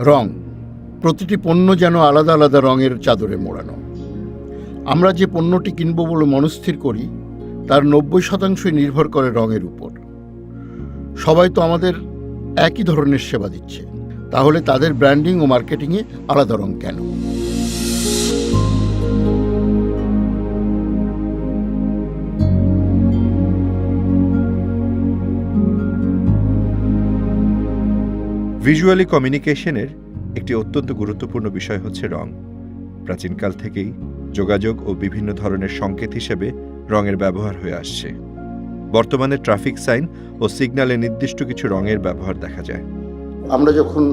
রং, প্রতিটি পণ্য যেন আলাদা আলাদা রঙের চাদরে মোড়ানো। আমরা যে পণ্যটি কিনব বলে মনস্থির করি তার 90% নির্ভর করে রঙের উপর। সবাই তো আমাদের একই ধরনের সেবা দিচ্ছে, তাহলে তাদের ব্র্যান্ডিং ও মার্কেটিংয়ে আলাদা রং কেন? ভিজুয়ালি কমিউনিকেশনের একটি অত্যন্ত গুরুত্বপূর্ণ বিষয় হচ্ছে রং। প্রাচীনকাল থেকেই যোগাযোগ ও বিভিন্ন ধরনের সংকেত হিসেবে রঙের ব্যবহার হয়ে আসছে। বর্তমানে ট্রাফিক সাইন ও সিগন্যালে নির্দিষ্ট কিছু রঙের ব্যবহার দেখা যায়। আমরা যখন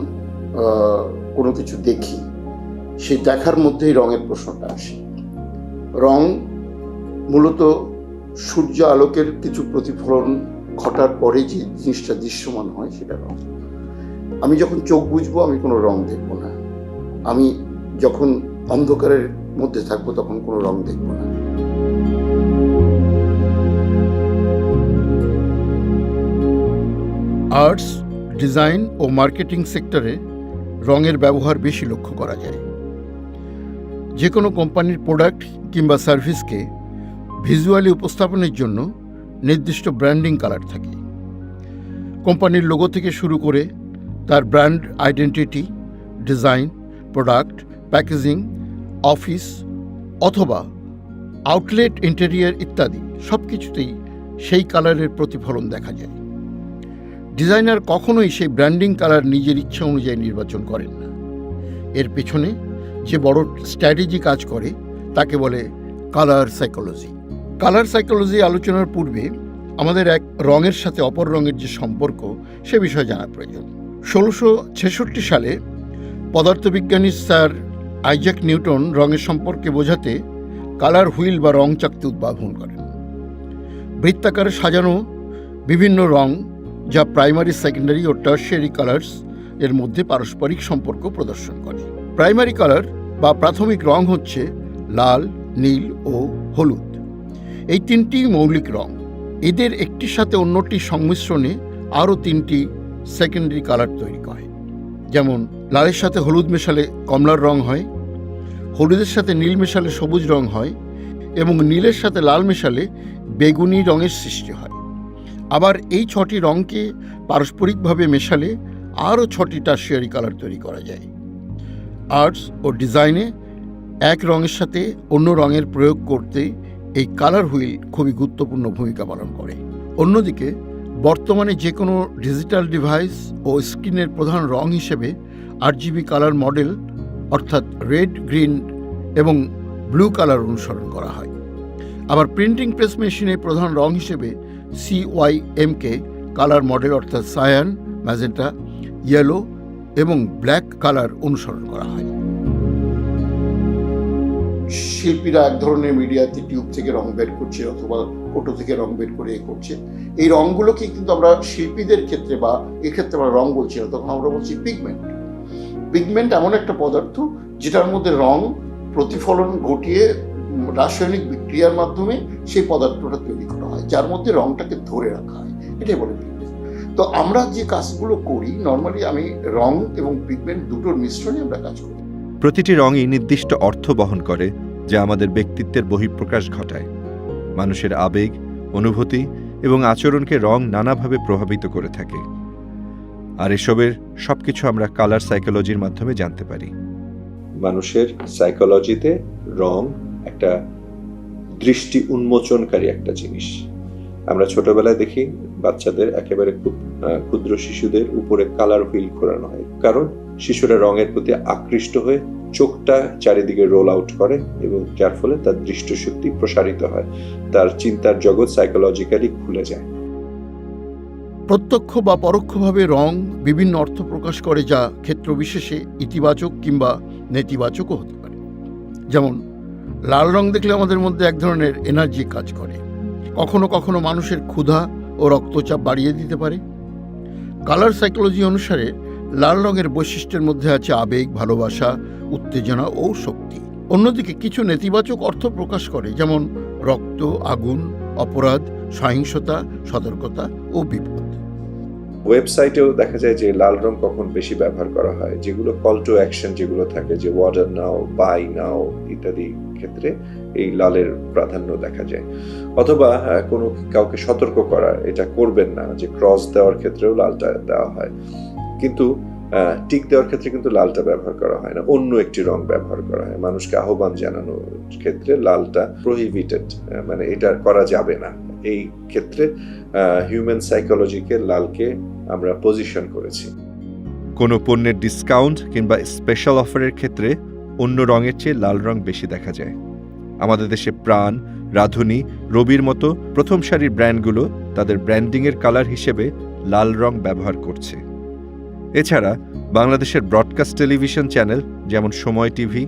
কোনো কিছু দেখি, সেই দেখার মধ্যেই রঙের প্রশ্নটা আসে। রং মূলত সূর্য আলোকের কিছু প্রতিফলন ঘটার পরে যে জিনিসটা দৃশ্যমান হয় সেটা রং। আমি যখন চোখ বুঝবো আমি কোনো রং দেখব না। আমি যখন অন্ধকারের মধ্যে থাকবো তখন কোনো রং দেখব না। আর্টস, ডিজাইন ও মার্কেটিং সেক্টরে রঙের ব্যবহার বেশি লক্ষ্য করা যায়। যে কোনো কোম্পানির প্রোডাক্ট কিংবা সার্ভিসকে ভিজুয়ালি উপস্থাপনের জন্য নির্দিষ্ট ব্র্যান্ডিং কালার থাকে। কোম্পানির লোগো থেকে শুরু করে তার brand identity, design, product, packaging, office অথবা আউটলেট, ইন্টেরিয়ার ইত্যাদি সব কিছুতেই সেই কালারের প্রতিফলন দেখা যায়। ডিজাইনার কখনোই সেই ব্র্যান্ডিং কালার নিজের ইচ্ছা অনুযায়ী নির্বাচন করেন না। এর পেছনে যে বড় স্ট্র্যাটেজি কাজ করে তাকে বলে কালার সাইকোলজি। কালার সাইকোলজি আলোচনার পূর্বে আমাদের এক রঙের সাথে অপর রঙের যে সম্পর্ক সে বিষয়ে জানা প্রয়োজন। 1666 সালে পদার্থবিজ্ঞানী স্যার আইজ্যাক নিউটন রঙের সম্পর্কে বোঝাতে কালার হুইল বা রং চাকতি উদ্ভাবন করেন। বৃত্তাকারে সাজানো বিভিন্ন রং যা প্রাইমারি, সেকেন্ডারি ও টার্সিয়ারি কালার্স এর মধ্যে পারস্পরিক সম্পর্ক প্রদর্শন করে। প্রাইমারি কালার বা প্রাথমিক রং হচ্ছে লাল, নীল ও হলুদ। এই তিনটি মৌলিক রং। এদের একটির সাথে অন্যটির সংমিশ্রণে আরও 3টি সেকেন্ডারি কালার তৈরি হয়। যেমন লালের সাথে হলুদ মেশালে কমলার রং হয়, হলুদের সাথে নীল মেশালে সবুজ রং হয় এবং নীলের সাথে লাল মেশালে বেগুনি রঙের সৃষ্টি হয়। আবার এই 6টি রঙকে পারস্পরিকভাবে মেশালে আরও 6টি টার্সিয়ারি কালার তৈরি করা যায়। আর্টস ও ডিজাইনে এক রঙের সাথে অন্য রঙের প্রয়োগ করতে এই কালার হুইল খুবই গুরুত্বপূর্ণ ভূমিকা পালন করে। অন্যদিকে বর্তমানে যে কোনো ডিজিটাল ডিভাইস ও স্ক্রিনের প্রধান রং হিসেবে RGB কালার মডেল অর্থাৎ রেড, গ্রিন এবং ব্লু কালার অনুসরণ করা হয়। আবার প্রিন্টিং প্রেস মেশিনে প্রধান রং হিসেবে CYMK কালার মডেল অর্থাৎ সায়ান, ম্যাজেন্টা, ইয়েলো এবং ব্ল্যাক কালার অনুসরণ করা হয়। শিল্পীরা এক ধরনের মিডিয়াতে টিউব থেকে রং বের করছে অথবা ফটো থেকে রং বের করে করছে। এই রংগুলোকে কিন্তু আমরা শিল্পীদের ক্ষেত্রে বা এক্ষেত্রে আমরা রং বলছি না, তখন আমরা বলছি পিগমেন্ট। পিগমেন্ট এমন একটা পদার্থ যেটার মধ্যে রং প্রতিফলন ঘটিয়ে রাসায়নিক বিক্রিয়ার মাধ্যমে সেই পদার্থটা তৈরি করা হয়, যার মধ্যে রংটাকে ধরে রাখা হয়, এটাই বলে পিগমেন্ট। তো আমরা যে কাজগুলো করি নর্মালি, আমি রং এবং পিগমেন্ট দুটোর মিশ্রণে আমরা কাজ করি। প্রতিটি রঙই নির্দিষ্ট অর্থ বহন করে যা আমাদের ব্যক্তিত্বের বহিঃপ্রকাশ ঘটায়। মানুষের আবেগ, অনুভূতি এবং আচরণকে রং নানাভাবে প্রভাবিত করে থাকে। আর এসবের সবকিছু আমরা কালার সাইকোলজির মাধ্যমে জানতে পারি। মানুষের সাইকোলজিতে রং একটা দৃষ্টি উন্মোচনকারী একটা জিনিস। আমরা ছোটবেলায় দেখি বাচ্চাদের, একেবারে ক্ষুদ্র শিশুদের উপরে কালার হুইল ঘোরানো হয়, কারণ শিশুরা রঙের প্রতি আকৃষ্ট হয়ে চোখটা চারিদিকে রোল আউট করে এবং যার ফলে তার দৃষ্টিশক্তি প্রসারিত হয়, তার চিন্তার জগৎ সাইকোলজিক্যালি খুলে যায়। প্রত্যক্ষ বা পরোক্ষভাবে রং বিভিন্ন অর্থ প্রকাশ করে, যা ক্ষেত্র বিশেষে ইতিবাচক কিংবা নেতিবাচকও হতে পারে। যেমন লাল রং দেখলে আমাদের মধ্যে এক ধরনের এনার্জি কাজ করে, কখনো কখনো মানুষের ক্ষুধা ও রক্তচাপ বাড়িয়ে দিতে পারে। কালার সাইকোলজি অনুসারে লাল রঙের বৈশিষ্ট্যের মধ্যে আছে আবেগ, ভালোবাসা, উত্তেজনা ও শক্তি। অন্যদিকে কিছু নেতিবাচক অর্থ প্রকাশ করে, যেমন রক্ত, আগুন, অপরাধ, সহিংসতা, সতর্কতা ও বিপদ। ওয়েবসাইটেও দেখা যায় যে লাল রং কখন বেশি ব্যবহার করা হয়, যেগুলো কল টু অ্যাকশন যেগুলো থাকে, যে অর্ডার নাও, বাই নাও ইত্যাদি ক্ষেত্রে এই লালের প্রাধান্য দেখা যায়। অথবা কোনো কাউকে সতর্ক করা, এটা করবেন না, যে ক্রস দেওয়ার ক্ষেত্রেও লালটা দেওয়া হয়, কিন্তু টিক দেওয়ার ক্ষেত্রে কিন্তু লালটা ব্যবহার করা হয় না, অন্য একটি রং ব্যবহার করা হয়। মানুষকে আহ্বান জানানোর ক্ষেত্রে লালটা প্রহিবিটেড, মানে এটা করা যাবে না। এই ক্ষেত্রে হিউম্যান সাইকোলজিকে লালকে আমরা পজিশন করেছি। কোনো পণ্যের ডিসকাউন্ট কিংবা স্পেশাল অফারের ক্ষেত্রে অন্য রঙের চেয়ে লাল রং বেশি দেখা যায়। আমাদের দেশে প্রাণ, রাধুনী, রবির মতো প্রথম সারির ব্র্যান্ডগুলো তাদের ব্র্যান্ডিংয়ের কালার হিসেবে লাল রং ব্যবহার করছে। এছাড়া বাংলাদেশের ব্রডকাস্ট টেলিভিশন চ্যানেল যেমন Somoy TV,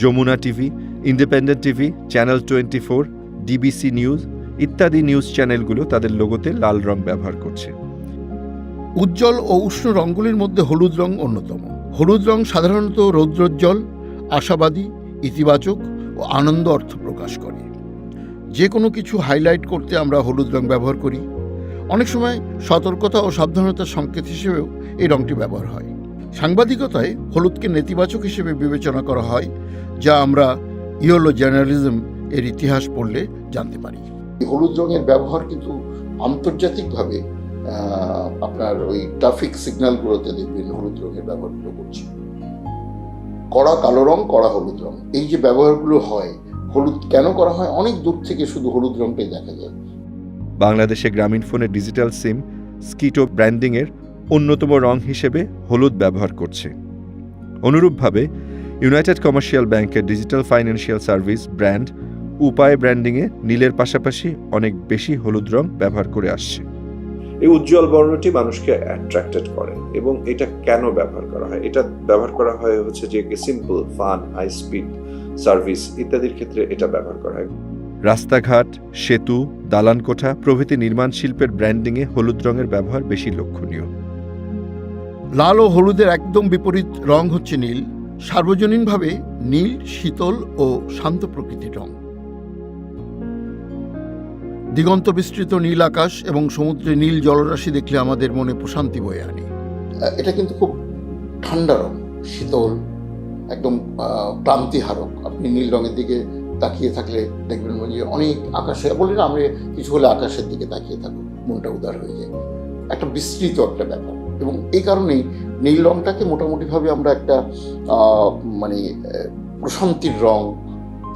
Jamuna TV, Independent TV, channel 24, DBC news ইত্যাদি নিউজ চ্যানেলগুলো তাদের লোগোতে লাল রং ব্যবহার করছে। উজ্জ্বল ও উষ্ণ রঙগুলির মধ্যে হলুদ রং অন্যতম। হলুদ রং সাধারণত রৌদ্রোজ্জ্বল, আশাবাদী, ইতিবাচক ও আনন্দ অর্থ প্রকাশ করে। যে কোনো কিছু হাইলাইট করতে আমরা হলুদ রং ব্যবহার করি। অনেক সময় সতর্কতা ও সাবধানতার সংকেত হিসেবেও এই রংটি ব্যবহার হয়। সাংবাদিকতায় হলুদকে নেতিবাচক হিসেবে বিবেচনা করা হয়, যা আমরা ইয়েলো জার্নালিজম এর ইতিহাস পড়লে জানতে পারি। হলুদ রঙের ব্যবহার কিন্তু আন্তর্জাতিকভাবে আপনার ওই ট্রাফিক সিগন্যালগুলোতে দেখবেন হলুদ রঙের ব্যবহারগুলো করছে। কড়া কালো রং, কড়া হলুদ রং, এই যে ব্যবহারগুলো হয়, হলুদ কেন করা হয়, অনেক দূর থেকে শুধু হলুদ রংটাই দেখা যায়। বাংলাদেশে গ্রামীণ ফোনের ডিজিটাল সিম স্কিটো ব্র্যান্ডিংয়ের অন্যতম রং হিসেবে হলুদ ব্যবহার করছে। অনুরূপভাবে ইউনাইটেড কমার্শিয়াল ব্যাংকের ডিজিটাল ফাইন্যান্সিয়াল সার্ভিস ব্র্যান্ড উপায় ব্র্যান্ডিংয়ে নীলের পাশাপাশি অনেক বেশি হলুদ রং ব্যবহার করে আসছে। এই উজ্জ্বল বর্ণটি মানুষকে অ্যাট্রাক্টেড করে। এবং এটা কেন ব্যবহার করা হয়? এটা ব্যবহার করা হয় হচ্ছে যে simple, fun, high speed service ইত্যাদির ক্ষেত্রে এটা ব্যবহার করা হয়। রাস্তাঘাট, সেতু, দালানকোঠা প্রভৃতি নির্মাণ শিল্পের ব্র্যান্ডিংয়ে হলুদ রঙের ব্যবহার বেশি লক্ষণীয়। লাল ও হলুদের একদম বিপরীত রং হচ্ছে নীল। সার্বজনীনভাবে নীল শীতল ও শান্ত প্রকৃতির রং। দিগন্ত বিস্তৃত নীল আকাশ এবং সমুদ্রে নীল জলরাশি দেখলে আমাদের মনে প্রশান্তি বয়ে আনে। এটা কিন্তু খুব ঠান্ডা রং, শীতল, একদম ক্লান্তিহারক। আপনি নীল রঙের দিকে তাকিয়ে থাকলে দেখবেন যে অনেক আকাশে, বলি না আমরা কিছু হলে আকাশের দিকে তাকিয়ে থাকো, মনটা উদার হয়ে যায়। একটা বিস্তৃত একটা ব্যাপার। এবং এই কারণেই নীল রংটাকে মোটামুটিভাবে আমরা একটা মানে প্রশান্তির রং,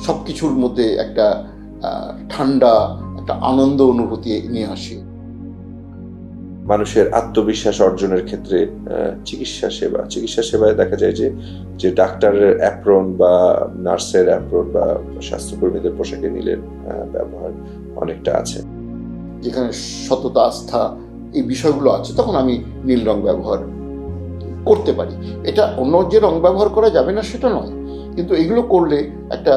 সব কিছুর মধ্যে একটা ঠান্ডা, একটা আনন্দ অনুভূতি নিয়ে আসে। মানুষের আত্মবিশ্বাস অর্জনের ক্ষেত্রে চিকিৎসা সেবায় দেখা যায় যে ডাক্তারের অ্যাপ্রন বা নার্সের অ্যাপ্রন বা স্বাস্থ্যকর্মীদের পোশাকে নীলের ব্যবহার অনেকটা আছে। যেখানে সততা, আস্থা এই বিষয়গুলো আছে, তখন আমি নীল রং ব্যবহার করতে পারি। এটা অন্য যে রং ব্যবহার করা যাবে না সেটা নয়, কিন্তু এগুলো করলে একটা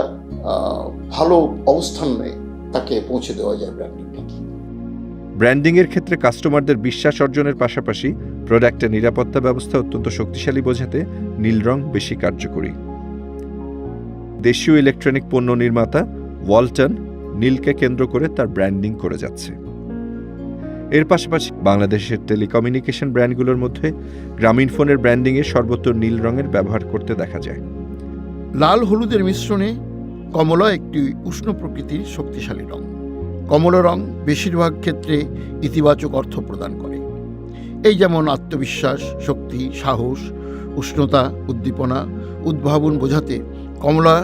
ভালো অবস্থানে তাকে পৌঁছে দেওয়া যায় ব্র্যান্ডিংটাকে। ব্র্যান্ডিংয়ের ক্ষেত্রে কাস্টমারদের বিশ্বাস অর্জনের পাশাপাশি প্রোডাক্টের নিরাপত্তা ব্যবস্থা অত্যন্ত শক্তিশালী বোঝাতে নীল রং বেশি কার্যকরী। দেশীয় ইলেকট্রনিক পণ্য নির্মাতা ওয়ালটন নীলকে কেন্দ্র করে তার ব্র্যান্ডিং করে যাচ্ছে। এর পাশাপাশি বাংলাদেশের টেলিকমিউনিকেশন ব্র্যান্ডগুলোর মধ্যে গ্রামীণ ফোনের ব্র্যান্ডিংয়ে সর্বত্র নীল রঙের ব্যবহার করতে দেখা যায়। লাল হলুদের মিশ্রণে কমলা একটি উষ্ণ প্রকৃতির শক্তিশালী রং। কমলা রং বেশিরভাগ ক্ষেত্রে ইতিবাচক অর্থ প্রদান করে। এই যেমন আত্মবিশ্বাস, শক্তি, সাহস, উষ্ণতা, উদ্দীপনা, উদ্ভাবন বোঝাতে কমলা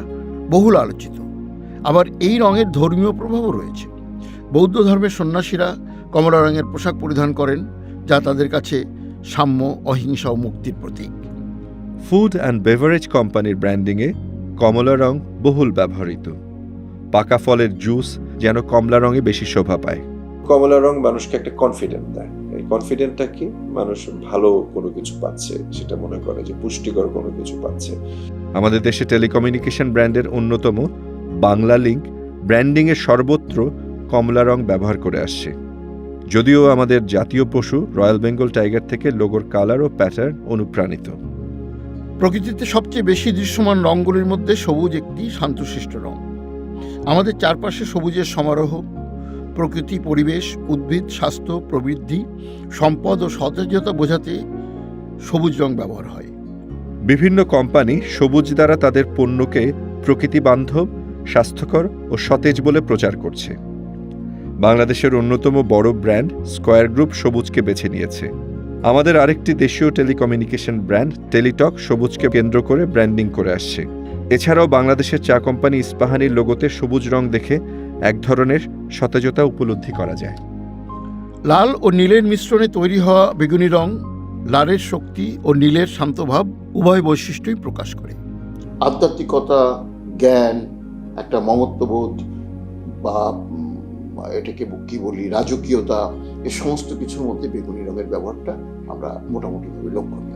বহুল আলোচিত। আবার এই রঙের ধর্মীয় প্রভাবও রয়েছে। বৌদ্ধ ধর্মের সন্ন্যাসীরা কমলা রঙের পোশাক পরিধান করেন, যা তাদের কাছে সাম্য, অহিংসা ও মুক্তির প্রতীক। ফুড অ্যান্ড বেভারেজ কোম্পানির ব্র্যান্ডিংয়ে কমলা রং বহুল ব্যবহৃত। পাকা ফলের জুস যেন কমলা রঙে বেশি শোভা পায়। কমলা রং মানুষকে একটা কনফিডেন্ট দেয়। এই কনফিডেন্টটা কি? মানুষ ভালো কোনো কিছু পাচ্ছে, সেটা মনে করে যে পুষ্টিকর কোনো কিছু পাচ্ছে। আমাদের দেশে টেলিকমিউনিকেশন ব্র্যান্ডের অন্যতম বাংলা লিংক ব্র্যান্ডিংয়ে সর্বত্র কমলা রং ব্যবহার করে আসছে। যদিও আমাদের জাতীয় পশু রয়্যাল বেঙ্গল টাইগার থেকে লোগোর কালার ও প্যাটার্ন অনুপ্রাণিত। প্রকৃতিতে সবচেয়ে বেশি দৃশ্যমান রঙগুলির মধ্যে সবুজ একটি শান্তশিষ্ট রং। আমাদের চারপাশে সবুজের সমারোহ, প্রকৃতি, পরিবেশ, উদ্ভিদ, স্বাস্থ্য, প্রবৃদ্ধি, সম্পদ ও সতেজতা বোঝাতে সবুজ রং ব্যবহার হয়। বিভিন্ন কোম্পানি সবুজ দ্বারা তাদের পণ্যকে প্রকৃতিবান্ধব, স্বাস্থ্যকর ও সতেজ বলে প্রচার করছে। বাংলাদেশের অন্যতম বড় ব্র্যান্ড স্কয়ার গ্রুপ সবুজকে বেছে নিয়েছে। আমাদের আরেকটি দেশীয় টেলিকমিউনিকেশন ব্র্যান্ড টেলিটক সবুজকে কেন্দ্র করে ব্র্যান্ডিং করে আসছে। এছাড়াও বাংলাদেশের চা কোম্পানি ইস্পাহানির লোগোতে সবুজ রং দেখে এক ধরনের সতেজতা উপলব্ধি করা যায়। লাল ও নীলের মিশ্রণে তৈরি হওয়া বেগুনি রং লালের শক্তি ও নীলের শান্তভাব উভয় বৈশিষ্ট্যই প্রকাশ করে। আধ্যাত্মিকতা, জ্ঞান, একটা মমত্ববোধ বা এটাকে কি বলি রাজকীয়তা, এ সমস্ত কিছুর মধ্যে বেগুনি রঙের ব্যবহারটা আমরা মোটামুটিভাবে লক্ষ্য করি।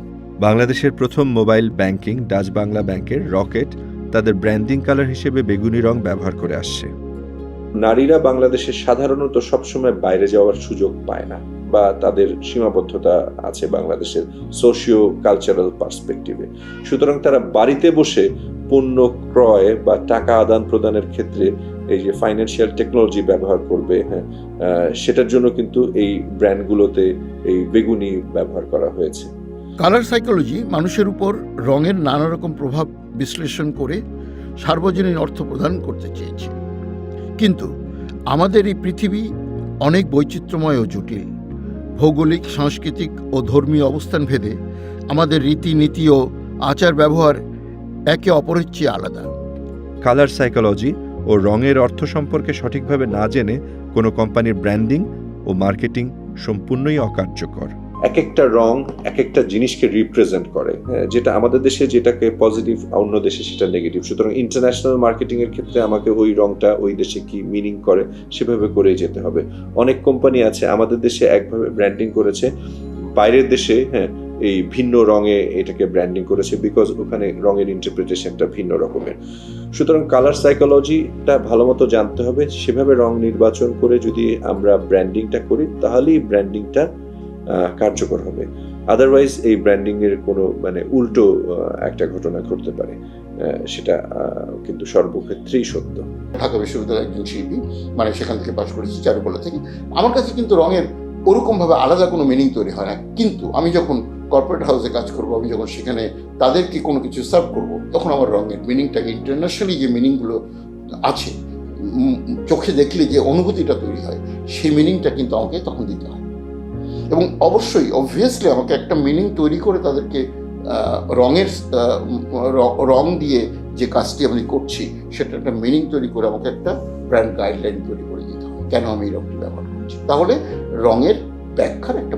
বাংলাদেশের প্রথম মোবাইল ব্যাংকিং ডাচ বাংলা ব্যাংকের রকেট তাদের ব্র্যান্ডিং কালার হিসেবে বেগুনি রং ব্যবহার করে আসছে। নারীরা বাংলাদেশে সাধারণত সবসময় বাইরে যাওয়ার সুযোগ পায় না, বা তাদের সীমাবদ্ধতা আছে বাংলাদেশের সোশিও কালচারাল পার্সপেক্টিভে। সুতরাং তারা বাড়িতে বসে পণ্য ক্রয় বা টাকা আদান প্রদানের ক্ষেত্রে এই যে ফাইন্যান্সিয়াল টেকনোলজি ব্যবহার করবে, সেটার জন্য কিন্তু এই ব্র্যান্ডগুলোতে এই বেগুনি ব্যবহার করা হয়েছে। কালার সাইকোলজি মানুষের উপর রঙের নানা রকম প্রভাব বিশ্লেষণ করে সার্বজনীন অর্থ প্রদান করতে চেয়েছে। কিন্তু আমাদের এই পৃথিবী অনেক বৈচিত্র্যময় ও জটিল। ভৌগোলিক, সাংস্কৃতিক ও ধর্মীয় অবস্থান ভেদে আমাদের রীতিনীতি ও আচার ব্যবহার একে অপরের চেয়ে আলাদা। কালার সাইকোলজি ও রঙের অর্থ সম্পর্কে সঠিকভাবে না জেনে কোনো কোম্পানির ব্র্যান্ডিং ও মার্কেটিং সম্পূর্ণই অকার্যকর। এক একটা রং এক একটা জিনিসকে রিপ্রেজেন্ট করে, যেটা আমাদের দেশে যেটাকে পজিটিভ, অন্য দেশে সেটা নেগেটিভ। সুতরাং ইন্টারন্যাশনাল মার্কেটিং এর ক্ষেত্রে আমাকে ওই রংটা ওই দেশে কি মিনিং করে সেভাবে করেই যেতে হবে। অনেক কোম্পানি আছে আমাদের দেশে একভাবে ব্র্যান্ডিং করেছে, বাইরের দেশে এই ভিন্ন রঙে এটাকে ব্র্যান্ডিং করেছে, বিকজ ওখানে রঙের ইন্টারপ্রিটেশনটা ভিন্ন রকমের। সুতরাং কালার সাইকোলজিটা ভালো মতো জানতে হবে, সেভাবে রং নির্বাচন করে যদি আমরা ব্র্যান্ডিংটা করি তাহলেই ব্র্যান্ডিংটা কার্যকর হবে। আদারওয়াইজ এই ব্র্যান্ডিং এর কোনো উল্টো একটা ঘটনা ঘটতে পারে, সেটা কিন্তু সর্বক্ষেত্রেই সত্য। ঢাকা বিশ্ববিদ্যালয়ের একজন শিল্পী, সেখান থেকে পাশ করেছি চারুকলা থেকে। আমার কাছে কিন্তু রঙের ওরকমভাবে আলাদা কোনো মিনিং তৈরি হয় না। কিন্তু আমি যখন কর্পোরেট হাউসে কাজ করবো, আমি যখন সেখানে তাদেরকে কোনো কিছু সার্ভ করবো, তখন আমার রঙের মিনিংটাকে ইন্টারন্যাশনালি যে মিনিংগুলো আছে, চোখে দেখলে যে অনুভূতিটা তৈরি হয়, সেই মিনিংটা কিন্তু আমাকে তখন দিতে হয়। এবং অবশ্যই অবভিয়াসলি আমাকে একটা মিনিং তৈরি করে তাদেরকে রঙের রং দিয়ে যে কাজটি আমি করছি সেটা একটা মিনিং তৈরি করে আমাকে একটা ব্র্যান্ড গাইডলাইন তৈরি করে দিতে হবে, কেন আমি এই রঙটি ব্যবহার করছি। তাহলে রঙের ব্যাখ্যার একটা